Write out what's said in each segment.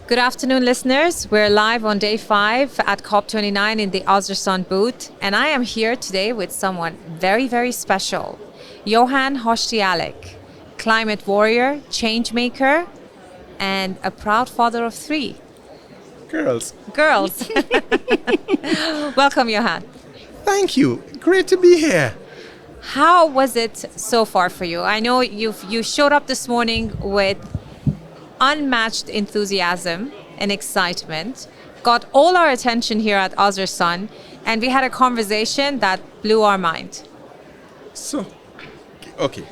Good afternoon, listeners. We're live on day 5 at COP29 in the Ostersund booth, and I am here today with someone very, very special. Johann Hoschtialek, climate warrior, change maker, and a proud father of 3. Girls. Welcome, Johann. Thank you. Great to be here. How was it so far for you? I know you showed up this morning with unmatched enthusiasm and excitement, got all our attention here at Ostersund, and we had a conversation that blew our mind. So, okay.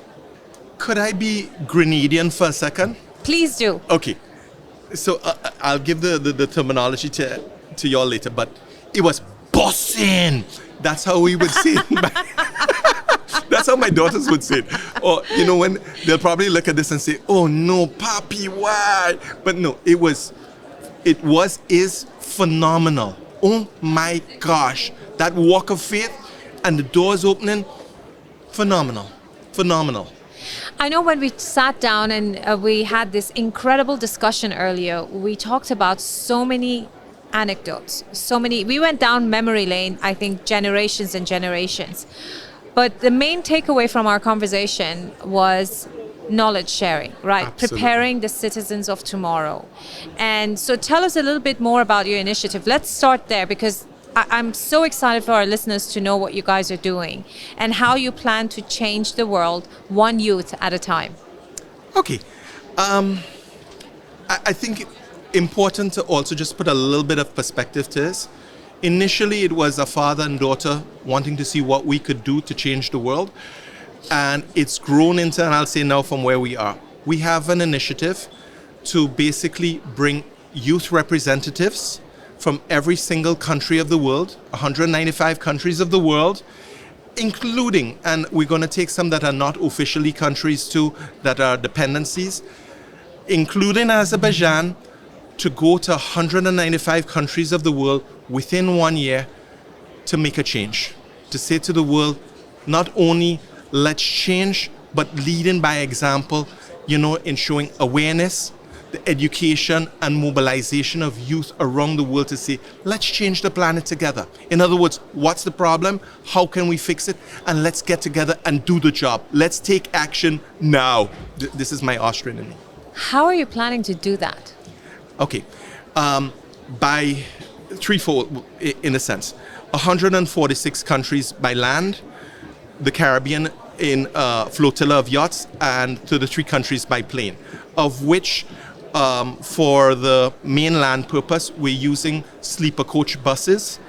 Could I be Grenadian for a second? Please do. Okay. So, I'll give the terminology to y'all later, but it was bossing. That's how we would say it. That's how my daughters would say it. Or, when they'll probably look at this and say, oh no, papi, why? But no, is phenomenal. Oh my gosh. That walk of faith and the doors opening, phenomenal. I know when we sat down and we had this incredible discussion earlier, we talked about so many anecdotes, we went down memory lane, I think generations and generations. But the main takeaway from our conversation was knowledge sharing, right? Absolutely. Preparing the citizens of tomorrow. And so tell us a little bit more about your initiative. Let's start there, because I'm so excited for our listeners to know what you guys are doing and how you plan to change the world one youth at a time. Okay. I think important to also just put a little bit of perspective to this. Initially, it was a father and daughter wanting to see what we could do to change the world. And it's grown into, and I'll say now from where we are. We have an initiative to basically bring youth representatives from every single country of the world, 195 countries of the world, including, and we're going to take some that are not officially countries too, that are dependencies, including Azerbaijan, to go to 195 countries of the world within 1 year to make a change. To say to the world, not only let's change, but leading by example, in showing awareness, the education and mobilization of youth around the world to say, let's change the planet together. In other words, what's the problem? How can we fix it? And let's get together and do the job. Let's take action now. This is my Austrian in me. How are you planning to do that? Okay. By threefold, in a sense. 146 countries by land, the Caribbean in a flotilla of yachts, and to the 3 countries by plane, of which for the mainland purpose, we're using sleeper coach buses.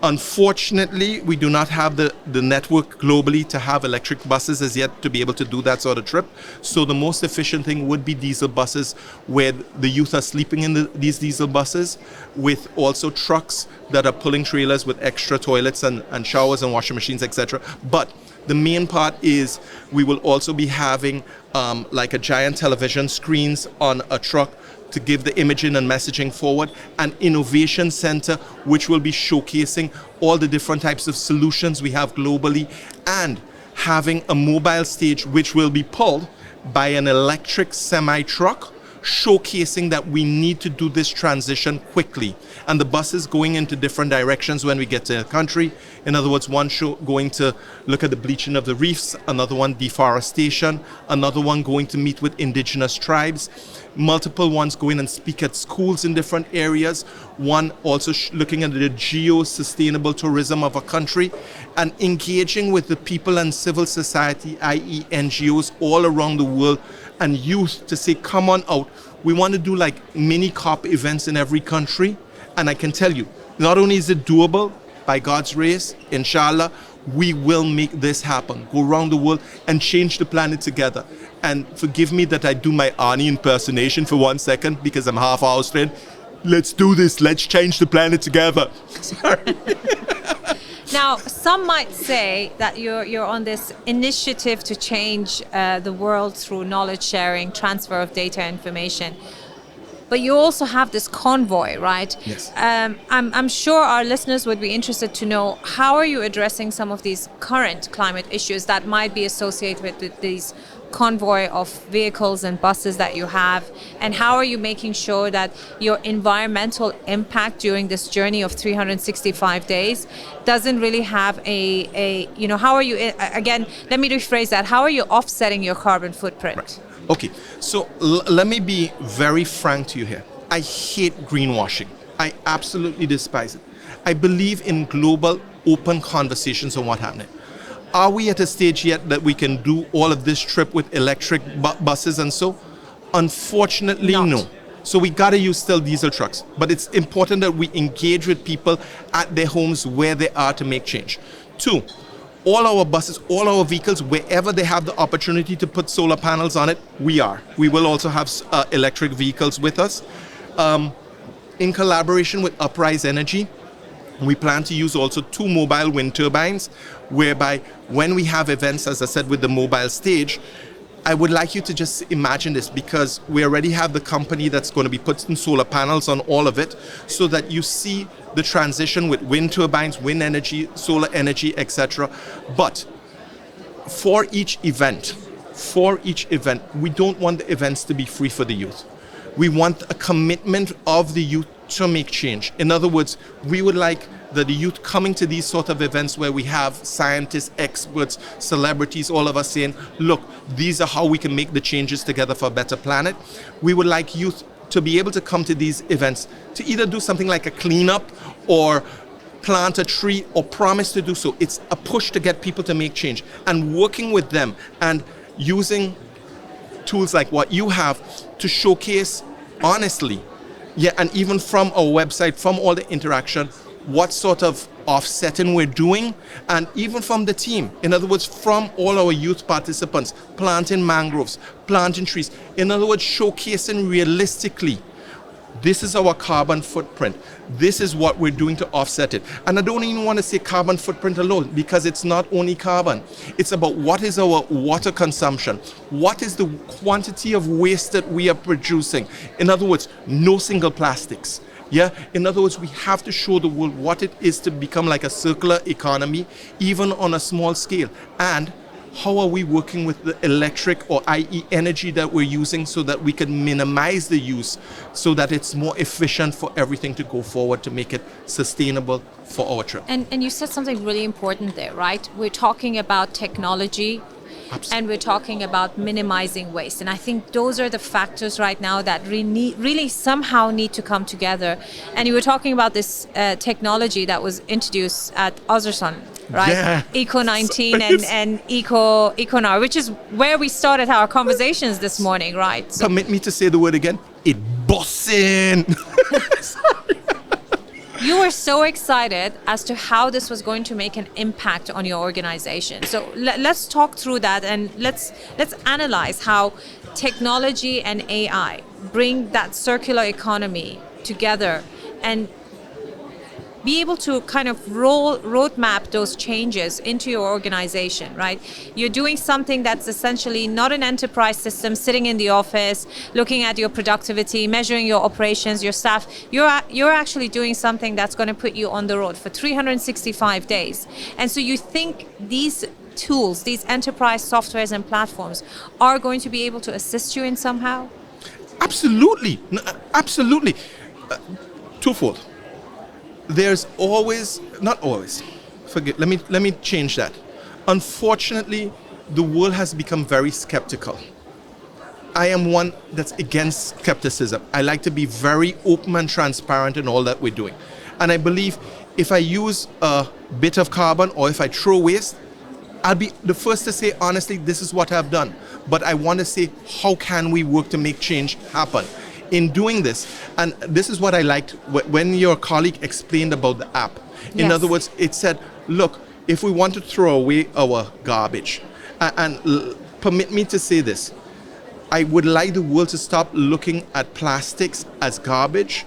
Unfortunately, we do not have the network globally to have electric buses as yet to be able to do that sort of trip. So the most efficient thing would be diesel buses, where the youth are sleeping in these diesel buses, with also trucks that are pulling trailers with extra toilets and showers and washing machines, etc. But the main part is we will also be having like a giant television screens on a truck to give the imaging and messaging forward, an innovation center which will be showcasing all the different types of solutions we have globally, and having a mobile stage which will be pulled by an electric semi-truck, showcasing that we need to do this transition quickly. And the buses going into different directions when we get to the country. In other words, one show going to look at the bleaching of the reefs, another one deforestation, another one going to meet with indigenous tribes, multiple ones going and speak at schools in different areas, one also looking at the geo-sustainable tourism of a country, and engaging with the people and civil society, i.e. NGOs all around the world, and youth to say, come on out. We want to do like mini COP events in every country. And I can tell you, not only is it doable, by God's grace, inshallah, we will make this happen. Go around the world and change the planet together. And forgive me that I do my Arnie impersonation for 1 second, because I'm half Austrian. Let's do this. Let's change the planet together. Sorry. Now, some might say that you're on this initiative to change the world through knowledge sharing, transfer of data information. But you also have this convoy, right? Yes. I'm sure our listeners would be interested to know, how are you addressing some of these current climate issues that might be associated with these convoy of vehicles and buses that you have, and how are you making sure that your environmental impact during this journey of 365 days doesn't really have a how are you, again, let me rephrase that, how are you offsetting your carbon footprint? Right. Okay, so let me be very frank to you here. I hate greenwashing. I absolutely despise it. I believe in global open conversations on what's happening. Are we at a stage yet that we can do all of this trip with electric buses and so? Unfortunately, no. So we got to use still diesel trucks. But it's important that we engage with people at their homes where they are to make change. 2, all our buses, all our vehicles, wherever they have the opportunity to put solar panels on it, we are. We will also have electric vehicles with us. In collaboration with Uprise Energy, we plan to use also 2 mobile wind turbines, whereby when we have events, as I said, with the mobile stage, I would like you to just imagine this, because we already have the company that's going to be putting solar panels on all of it, so that you see the transition with wind turbines, wind energy, solar energy, etc. But for each event, we don't want the events to be free for the youth. We want a commitment of the youth to make change. In other words, we would like the youth coming to these sort of events where we have scientists, experts, celebrities, all of us saying, look, these are how we can make the changes together for a better planet. We would like youth to be able to come to these events to either do something like a cleanup or plant a tree or promise to do so. It's a push to get people to make change, and working with them and using tools like what you have to showcase honestly, and even from our website, from all the interaction, what sort of offsetting we're doing, and even from the team. In other words, from all our youth participants, planting mangroves, planting trees. In other words, showcasing realistically, this is our carbon footprint. This is what we're doing to offset it. And I don't even want to say carbon footprint alone, because it's not only carbon. It's about what is our water consumption? What is the quantity of waste that we are producing? In other words, no single plastics. Yeah, in other words, we have to show the world what it is to become like a circular economy, even on a small scale. And how are we working with the electric, or i.e. energy that we're using, so that we can minimize the use, so that it's more efficient for everything to go forward, to make it sustainable for our trip. And you said something really important there, right? We're talking about technology. Absolutely. And we're talking about minimizing waste. And I think those are the factors right now that really somehow need to come together. And you were talking about this technology that was introduced at Ozersund, right? Yeah. Eco 19 and Eco, which is where we started our conversations this morning, right? So, permit me to say the word again. It bossing. you were so excited as to how this was going to make an impact on your organization. So let's talk through that, and let's analyze how technology and AI bring that circular economy together and be able to kind of roadmap those changes into your organization, right? You're doing something that's essentially not an enterprise system sitting in the office, looking at your productivity, measuring your operations, your staff. You're actually doing something that's going to put you on the road for 365 days. And so you think these tools, these enterprise softwares and platforms are going to be able to assist you in somehow? Absolutely. Absolutely. Twofold. There's always, not always, let me change that. Unfortunately, the world has become very skeptical. I am one that's against skepticism. I like to be very open and transparent in all that we're doing. And I believe if I use a bit of carbon or if I throw waste, I'll be the first to say, honestly, this is what I've done. But I want to say, how can we work to make change happen? In doing this, and this is what I liked when your colleague explained about the app. In other words, it said, look, if we want to throw away our garbage, and permit me to say this, I would like the world to stop looking at plastics as garbage,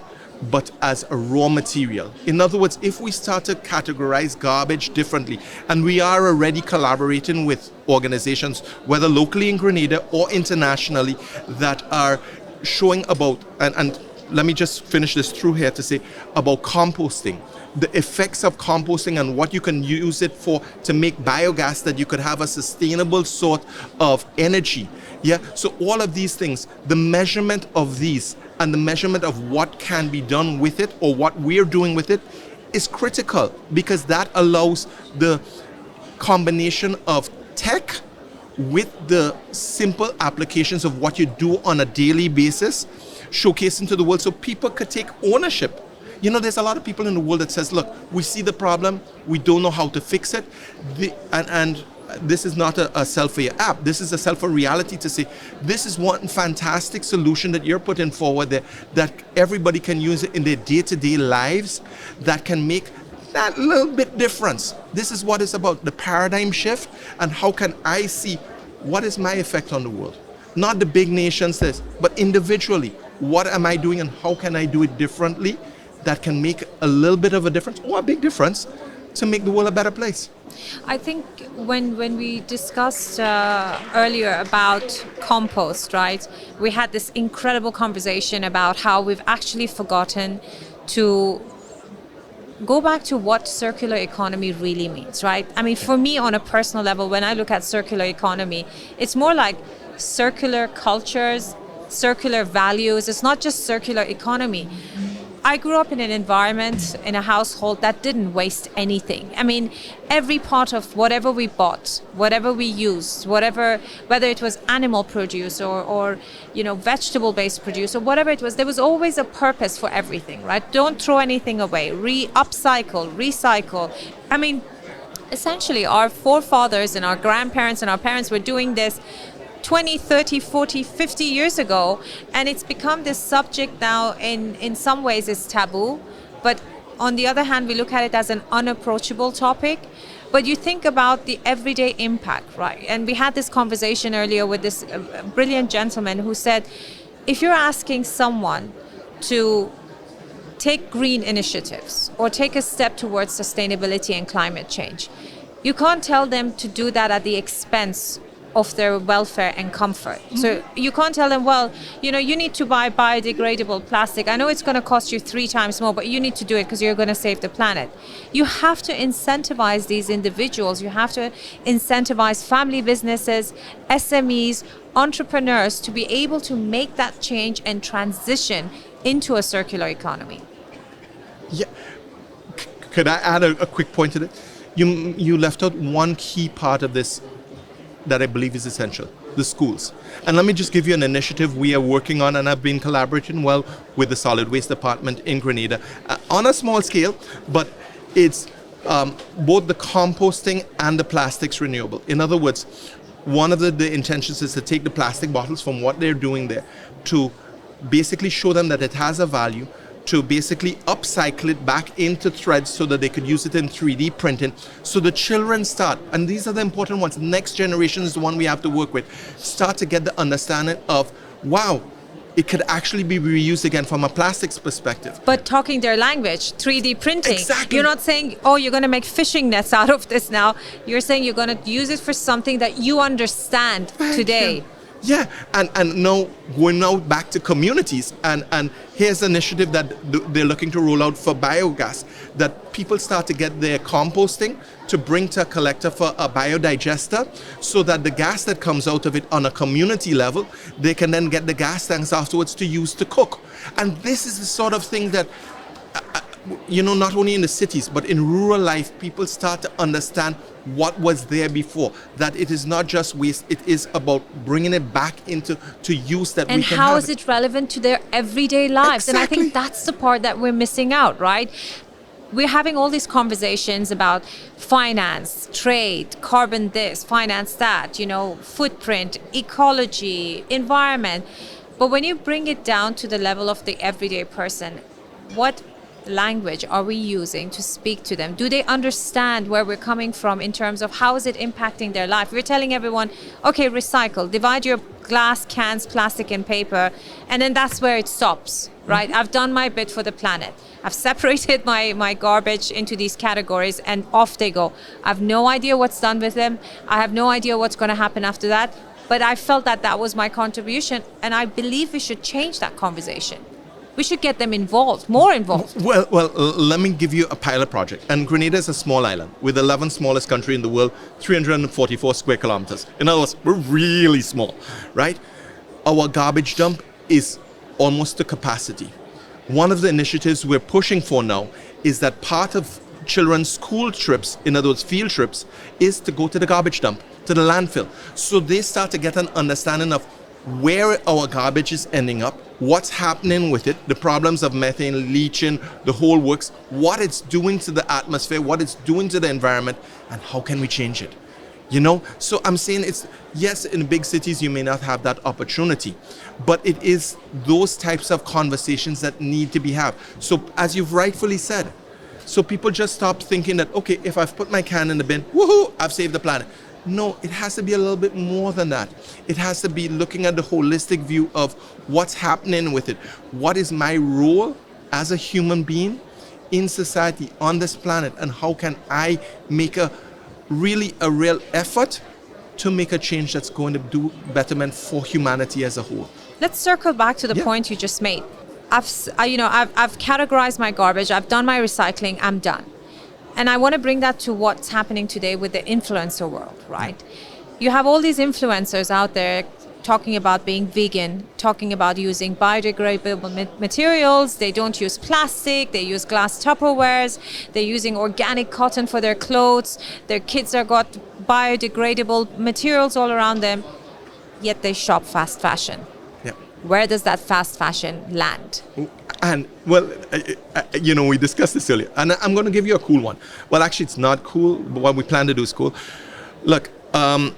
but as a raw material. In other words, if we start to categorize garbage differently, and we are already collaborating with organizations, whether locally in Grenada or internationally, that are showing about, and let me just finish this through here to say about composting, the effects of composting and what you can use it for to make biogas, that you could have a sustainable sort of energy. Yeah, so all of these things, the measurement of these and the measurement of what can be done with it or what we're doing with it is critical, because that allows the combination of tech with the simple applications of what you do on a daily basis, showcasing to the world so people could take ownership. You know, there's a lot of people in the world that says, look, we see the problem, we don't know how to fix it. And this is not a sell-for-your app. This is a sell-for reality to say, this is one fantastic solution that you're putting forward there that everybody can use it in their day-to-day lives, that can make that little bit difference. This is what it's about, the paradigm shift, and how can I see what is my effect on the world? Not the big nations, but individually, what am I doing and how can I do it differently that can make a little bit of a difference or a big difference to make the world a better place? I think when we discussed earlier about compost, right, we had this incredible conversation about how we've actually forgotten to go back to what circular economy really means, right? I mean, for me, on a personal level, when I look at circular economy, it's more like circular cultures, circular values. It's not just circular economy. I grew up in an environment, in a household that didn't waste anything. I mean, every part of whatever we bought, whatever we used, whether it was animal produce or vegetable-based produce or whatever it was, there was always a purpose for everything, right? Don't throw anything away. Upcycle, recycle. I mean, essentially, our forefathers and our grandparents and our parents were doing this 20, 30, 40, 50 years ago, and it's become this subject now in some ways it's taboo, but on the other hand we look at it as an unapproachable topic. But you think about the everyday impact, right? And we had this conversation earlier with this brilliant gentleman who said, if you're asking someone to take green initiatives or take a step towards sustainability and climate change, you can't tell them to do that at the expense of their welfare and comfort. Mm-hmm. So you can't tell them, well, you need to buy biodegradable plastic. I know it's going to cost you 3 times more, but you need to do it because you're going to save the planet. You have to incentivize these individuals. You have to incentivize family businesses, SMEs, entrepreneurs to be able to make that change and transition into a circular economy. Yeah. Could I add a quick point to that? You left out one key part of this that I believe is essential, the schools. And let me just give you an initiative we are working on, and I've been collaborating well with the solid waste department in Grenada on a small scale, but it's both the composting and the plastics renewable. In other words, one of the intentions is to take the plastic bottles from what they're doing there to basically show them that it has a value, to basically upcycle it back into threads so that they could use it in 3D printing. So the children start, and these are the important ones, next generation is the one we have to work with, start to get the understanding of, wow, it could actually be reused again from a plastics perspective. But talking their language, 3D printing. Exactly. You're not saying, oh, you're going to make fishing nets out of this now. You're saying you're going to use it for something that you understand today. Yeah, and now we're now back to communities, and here's an initiative that they're looking to roll out for biogas, that people start to get their composting to bring to a collector for a biodigester, so that the gas that comes out of it on a community level, they can then get the gas tanks afterwards to use to cook. And this is the sort of thing that not only in the cities, but in rural life, people start to understand what was there before, that it is not just waste, it is about bringing it back into use that we can have. And how is it relevant to their everyday lives? Exactly. And I think that's the part that we're missing out, right? We're having all these conversations about finance, trade, carbon this, finance that, footprint, ecology, environment. But when you bring it down to the level of the everyday person, what language are we using to speak to them? Do they understand where we're coming from in terms of how is it impacting their life? We're telling everyone, okay, recycle, divide your glass, cans, plastic and paper, and then that's where it stops, right? Mm-hmm. I've done my bit for the planet. I've separated my garbage into these categories and off they go. I have no idea what's done with them. I have no idea what's going to happen after that. But I felt that was my contribution, and I believe we should change that conversation. We should get them involved, more involved. Well, let me give you a pilot project. And Grenada is a small island. We're the 11th smallest country in the world, 344 square kilometers. In other words, we're really small, right? Our garbage dump is almost to capacity. One of the initiatives we're pushing for now is that part of children's school trips, in other words, field trips, is to go to the garbage dump, to the landfill. So they start to get an understanding of where our garbage is ending up, what's happening with it, the problems of methane leaching, the whole works, what it's doing to the atmosphere, what it's doing to the environment, and how can we change it? You know, so I'm saying it's, yes, in big cities you may not have that opportunity, but it is those types of conversations that need to be had. So as you've rightfully said, so people just stop thinking that, okay, if I've put my can in the bin, woohoo, I've saved the planet. No, it has to be a little bit more than that. It has to be looking at the holistic view of what's happening with it. What is my role as a human being in society on this planet, and how can I make a real effort to make a change that's going to do betterment for humanity as a whole. Let's circle back to the point you just made. I've categorized my garbage, I've done my recycling, I'm done. And I want to bring that to what's happening today with the influencer world, right? You have all these influencers out there talking about being vegan, talking about using biodegradable materials. They don't use plastic, they use glass Tupperwares, they're using organic cotton for their clothes, their kids have got biodegradable materials all around them, yet they shop fast fashion. Yeah. Where does that fast fashion land? And, well, you know, we discussed this earlier, and I'm going to give you a cool one. Well, actually, it's not cool, but what we plan to do is cool. Look, the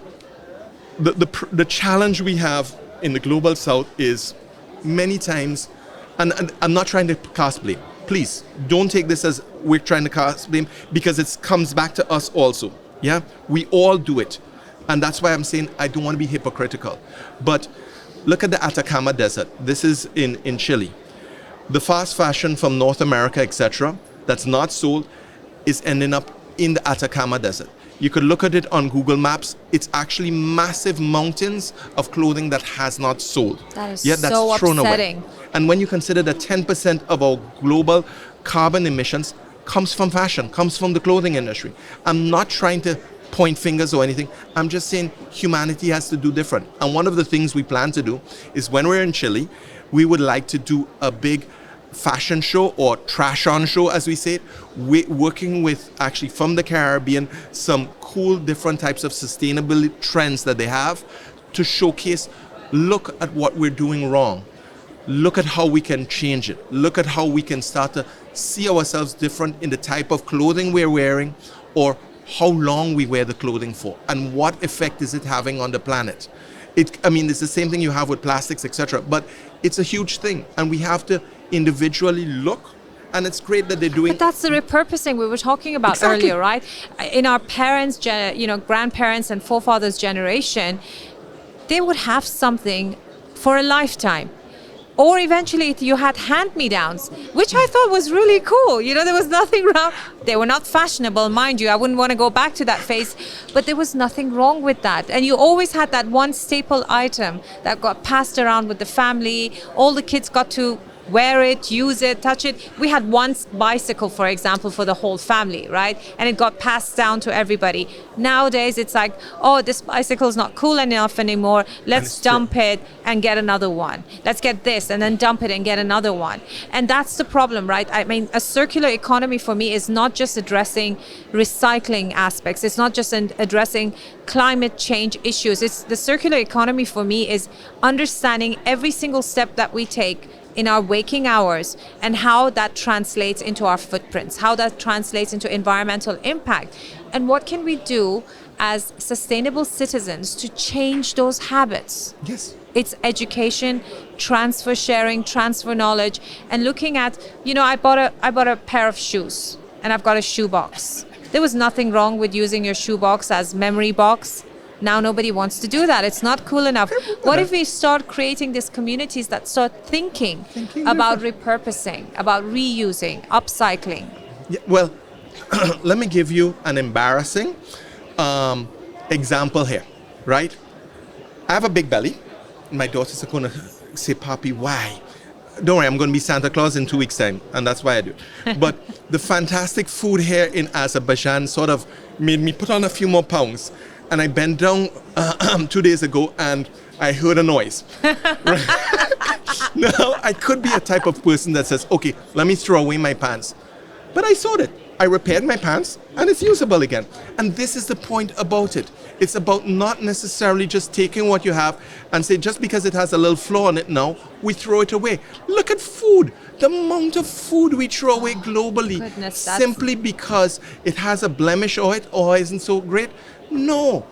challenge we have in the global south is many times, and I'm not trying to cast blame. Please, don't take this as we're trying to cast blame, because it comes back to us also. Yeah, we all do it. And that's why I'm saying I don't want to be hypocritical. But look at the Atacama Desert. This is in Chile. The fast fashion from North America, etc., that's not sold is ending up in the Atacama Desert. You could look at it on Google Maps. It's actually massive mountains of clothing that has not sold. That is that's so thrown upsetting. away. And when you consider that 10% of our global carbon emissions comes from fashion, comes from the clothing industry. I'm not trying to point fingers or anything. I'm just saying humanity has to do different. And one of the things we plan to do is when we're in Chile, we would like to do a big fashion show, or trash on show as we say it, working with actually from the Caribbean some cool different types of sustainability trends that they have to showcase, look at what we're doing wrong, look at how we can change it, look at how we can start to see ourselves different in the type of clothing we're wearing, or how long we wear the clothing for, and what effect is it having on the planet. It's the same thing you have with plastics, etc. But it's a huge thing, and we have to individually look, and it's great that they're doing. But that's the repurposing we were talking about earlier, right? In our parents, grandparents and forefathers' generation, they would have something for a lifetime. Or eventually you had hand-me-downs, which I thought was really cool. You know, there was nothing wrong. They were not fashionable, mind you. I wouldn't want to go back to that phase. But there was nothing wrong with that. And you always had that one staple item that got passed around with the family. All the kids got to wear it, use it, touch it. We had one bicycle, for example, for the whole family, right? And it got passed down to everybody. Nowadays, it's like, oh, this bicycle is not cool enough anymore. Let's dump it and get another one. Let's get this and then dump it and get another one. And that's the problem, right? I mean, a circular economy for me is not just addressing recycling aspects. It's not just addressing climate change issues. It's the circular economy for me is understanding every single step that we take in our waking hours and how that translates into our footprints, how that translates into environmental impact. And what can we do as sustainable citizens to change those habits? Yes. It's education, transfer sharing, transfer knowledge, and looking at, I bought a pair of shoes and I've got a shoe box. There was nothing wrong with using your shoe box as memory box. Now nobody wants to do that. It's not cool enough. What if we start creating these communities that start thinking about repurposing, about reusing, upcycling? Yeah, well, let me give you an embarrassing example here, right? I have a big belly. My daughters are going to say, Papi, why? don't worry, I'm going to be Santa Claus in 2 weeks' time, and that's why I do. But the fantastic food here in Azerbaijan sort of made me put on a few more pounds. And I bent down 2 days ago, and I heard a noise. Now, I could be a type of person that says, okay, let me throw away my pants. But I sewed it. I repaired my pants, and it's usable again. And this is the point about it. It's about not necessarily just taking what you have and say, just because it has a little flaw in it now, we throw it away. Look at food. The amount of food we throw away globally. Goodness, simply because it has a blemish or it isn't so great. No.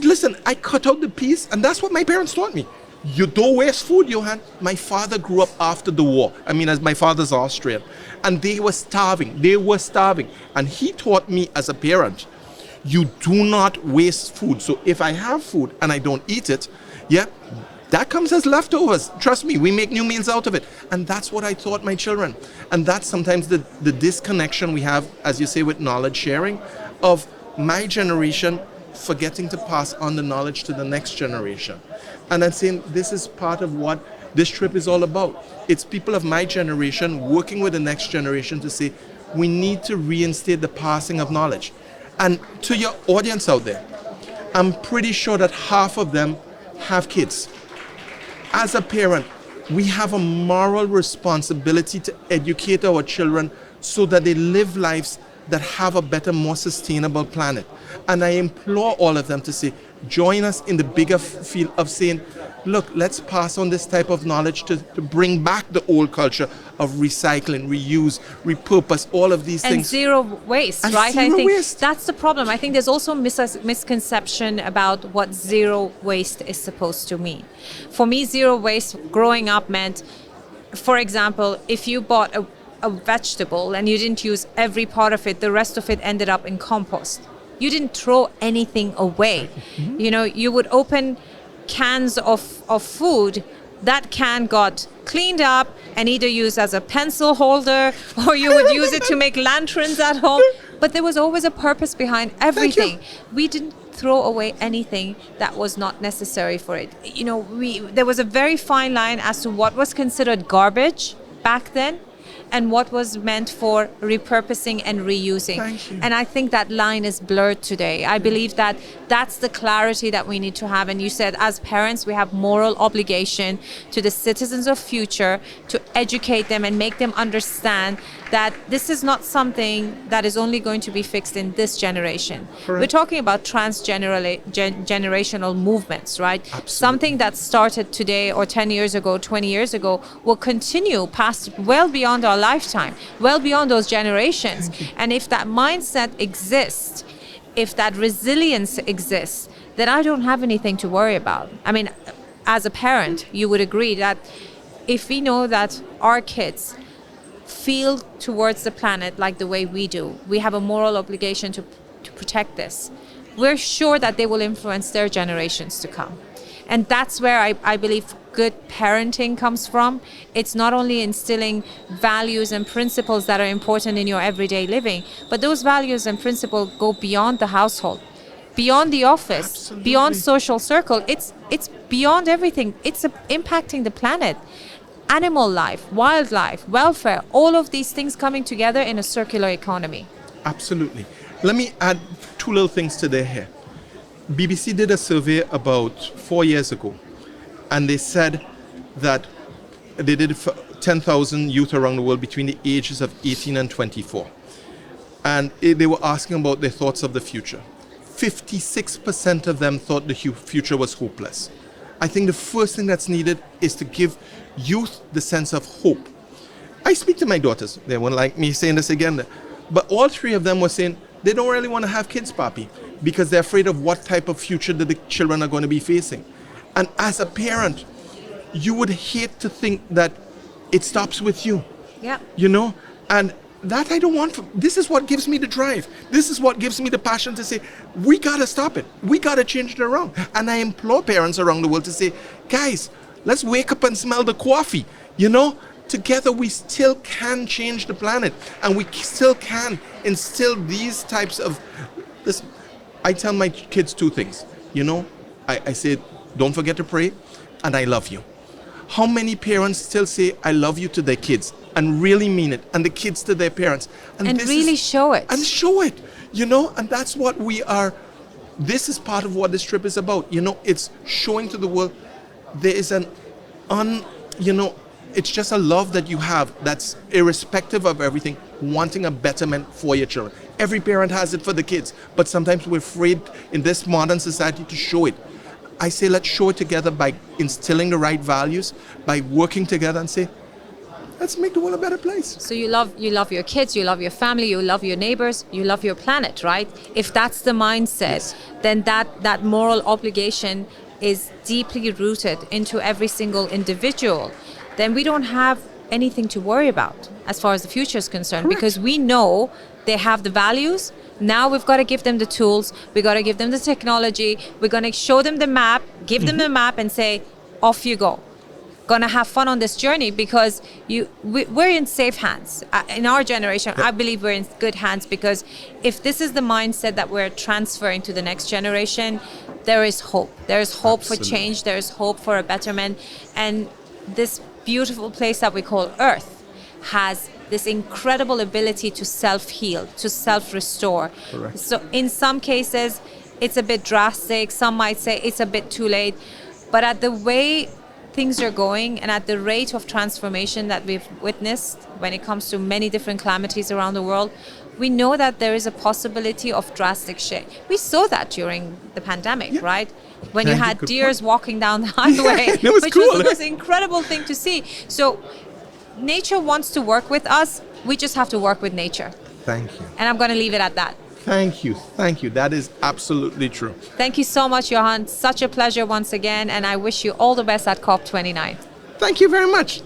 Listen, I cut out the piece, and that's what my parents taught me. You don't waste food, Johann. My father grew up after the war. I mean, as my father's Austrian. And they were starving. They were starving. And he taught me as a parent, you do not waste food. So if I have food and I don't eat it, yeah, that comes as leftovers. Trust me, we make new meals out of it. And that's what I taught my children. And that's sometimes the disconnection we have, as you say, with knowledge sharing, of my generation forgetting to pass on the knowledge to the next generation. And I'm saying this is part of what this trip is all about. It's people of my generation working with the next generation to say, we need to reinstate the passing of knowledge. And to your audience out there, I'm pretty sure that half of them have kids. As a parent, we have a moral responsibility to educate our children so that they live lives that have a better, more sustainable planet. And I implore all of them to say, join us in the bigger field of saying, look, let's pass on this type of knowledge to bring back the old culture of recycling, reuse, repurpose, all of these things. And zero waste, and right? Zero I think waste. That's the problem. I think there's also misconception about what zero waste is supposed to mean. For me, zero waste growing up meant, for example, if you bought a vegetable and you didn't use every part of it, the rest of it ended up in compost. You didn't throw anything away. Mm-hmm. You know, you would open cans of food, that can got cleaned up and either used as a pencil holder or you would use it to make lanterns at home. But there was always a purpose behind everything. We didn't throw away anything that was not necessary for it. You know, there was a very fine line as to what was considered garbage back then and what was meant for repurposing and reusing. Thank you. And I think that line is blurred today. I believe that that's the clarity that we need to have. And you said, as parents, we have moral obligation to the citizens of future to educate them and make them understand that this is not something that is only going to be fixed in this generation. Correct. We're talking about generational movements, right? Absolutely. Something that started today or 10 years ago, 20 years ago, will continue past well beyond our lifetime, well beyond those generations. And if that mindset exists, if that resilience exists, then I don't have anything to worry about. I mean, as a parent, you would agree that if we know that our kids feel towards the planet like the way we do, we have a moral obligation to protect this. We're sure that they will influence their generations to come. And that's where I believe good parenting comes from. It's not only instilling values and principles that are important in your everyday living, but those values and principles go beyond the household, beyond the office, Absolutely. beyond social circle. It's beyond everything. It's impacting the planet. Animal life, wildlife, welfare, all of these things coming together in a circular economy. Absolutely. Let me add two little things to there here. BBC did a survey about 4 years ago, and they said that they did it for 10,000 youth around the world between the ages of 18 and 24. And they were asking about their thoughts of the future. 56% of them thought the future was hopeless. I think the first thing that's needed is to give youth the sense of hope. I speak to my daughters. They won't like me saying this again. But all three of them were saying they don't really want to have kids, Papi, because they're afraid of what type of future that the children are going to be facing. And as a parent, you would hate to think that it stops with you. Yeah. You know? And that I don't want. This is what gives me the drive. This is what gives me the passion to say, we got to stop it. We got to change it around. And I implore parents around the world to say, guys, let's wake up and smell the coffee. You know? Together we still can change the planet. And we still can instill these types of... Listen, I tell my kids two things. You know? I say, don't forget to pray, and I love you. how many parents still say I love you to their kids and really mean it, and the kids to their parents, and really show it, and that's what we are. This is part of what this trip is about. It's showing to the world there is it's just a love that you have that's irrespective of everything, wanting a betterment for your children. Every parent has it for the kids, but sometimes we're afraid in this modern society to show it. I say let's show it together by instilling the right values, by working together and say, let's make the world a better place. So you love your kids, you love your family, you love your neighbors, you love your planet, right? If that's the mindset, then that moral obligation is deeply rooted into every single individual. Then we don't have anything to worry about as far as the future is concerned. Correct. Because we know they have the values. Now we've got to give them the tools, we've got to give them the technology, we're going to show them the map, give them the map and say, off you go. Gonna have fun on this journey, because we're in safe hands. In our generation, I believe we're in good hands, because if this is the mindset that we're transferring to the next generation, there is hope. There is hope Absolutely. For change, there is hope for a betterment. And this beautiful place that we call Earth has this incredible ability to self-heal, to self-restore. Correct. So in some cases, it's a bit drastic. Some might say it's a bit too late. But at the way things are going and at the rate of transformation that we've witnessed when it comes to many different calamities around the world, we know that there is a possibility of drastic change. We saw that during the pandemic, right? When you had deers walking down the highway, which was the most incredible thing to see. So nature wants to work with us. We just have to work with nature. Thank you. And I'm going to leave it at that. Thank you. That is absolutely true. Thank you so much, Johann. Such a pleasure once again. And I wish you all the best at COP29. Thank you very much.